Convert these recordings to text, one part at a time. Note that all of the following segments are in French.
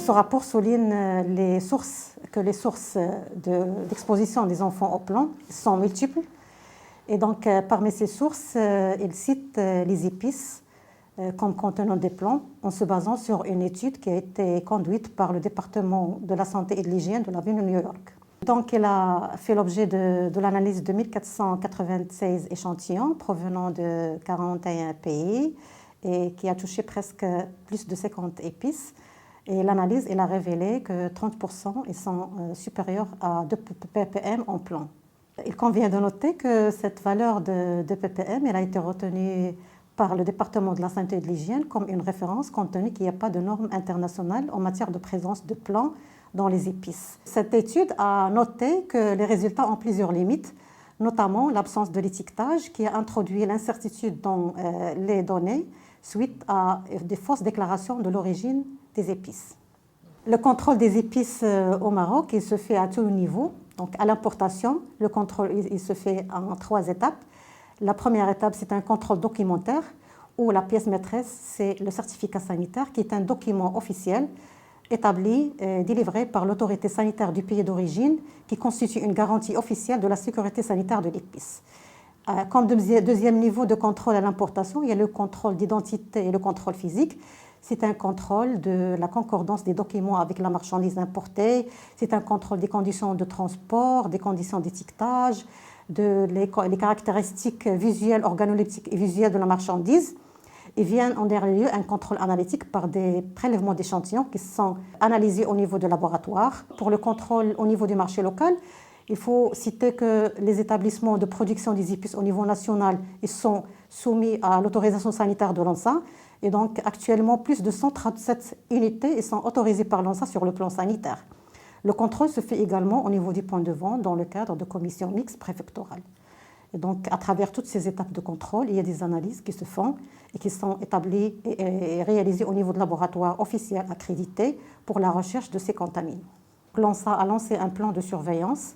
Ce rapport souligne que les sources d'exposition des enfants au plomb sont multiples. Et donc, parmi ces sources, il cite les épices comme contenant des plombs en se basant sur une étude qui a été conduite par le département de la santé et de l'hygiène de la ville de New York. Donc, il a fait l'objet de l'analyse de 1496 échantillons provenant de 41 pays et qui a touché presque plus de 50 épices. Et l'analyse, elle a révélé que 30% ils sont supérieurs à 2 ppm en plomb. Il convient de noter que cette valeur de ppm elle a été retenue par le département de la santé et de l'hygiène comme une référence compte tenu qu'il n'y a pas de normes internationales en matière de présence de plomb dans les épices. Cette étude a noté que les résultats ont plusieurs limites, notamment l'absence de l'étiquetage qui a introduit l'incertitude dans les données suite à des fausses déclarations de l'origine des épices. Le contrôle des épices au Maroc, il se fait à tous niveaux. Donc à l'importation, le contrôle il se fait en 3 étapes. La première étape, c'est un contrôle documentaire où la pièce maîtresse, c'est le certificat sanitaire qui est un document officiel établi et délivré par l'autorité sanitaire du pays d'origine qui constitue une garantie officielle de la sécurité sanitaire de l'épice. Comme deuxième niveau de contrôle à l'importation, il y a le contrôle d'identité et le contrôle physique. C'est un contrôle de la concordance des documents avec la marchandise importée, c'est un contrôle des conditions de transport, des conditions d'étiquetage, les caractéristiques visuelles, organoleptiques et visuelles de la marchandise. Et vient en dernier lieu un contrôle analytique par des prélèvements d'échantillons qui sont analysés au niveau de laboratoire. Pour le contrôle au niveau du marché local, il faut citer que les établissements de production des épices au niveau national ils sont soumis à l'autorisation sanitaire de l'ANSA. Et donc, actuellement, plus de 137 unités sont autorisées par l'ANSA sur le plan sanitaire. Le contrôle se fait également au niveau du point de vente dans le cadre de commissions mixtes préfectorales. Et donc, à travers toutes ces étapes de contrôle, il y a des analyses qui se font et qui sont établies et réalisées au niveau de laboratoires officiels accrédités pour la recherche de ces contaminants. L'ANSA a lancé un plan de surveillance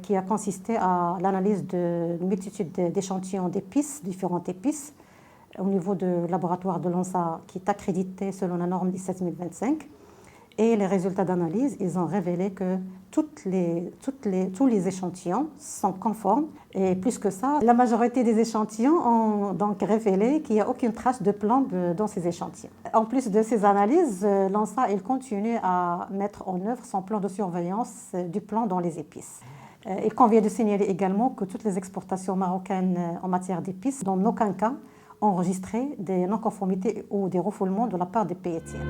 qui a consisté à l'analyse d'une multitude d'échantillons d'épices, différentes épices, au niveau du laboratoire de l'ANSA qui est accrédité selon la norme 17025. Et les résultats d'analyse, ils ont révélé que tous les échantillons sont conformes. Et plus que ça, la majorité des échantillons ont donc révélé qu'il n'y a aucune trace de plomb dans ces échantillons. En plus de ces analyses, l'ANSA il continue à mettre en œuvre son plan de surveillance du plomb dans les épices. Il convient de signaler également que toutes les exportations marocaines en matière d'épices, dans aucun cas, ont enregistré des non-conformités ou des refoulements de la part des pays tiers.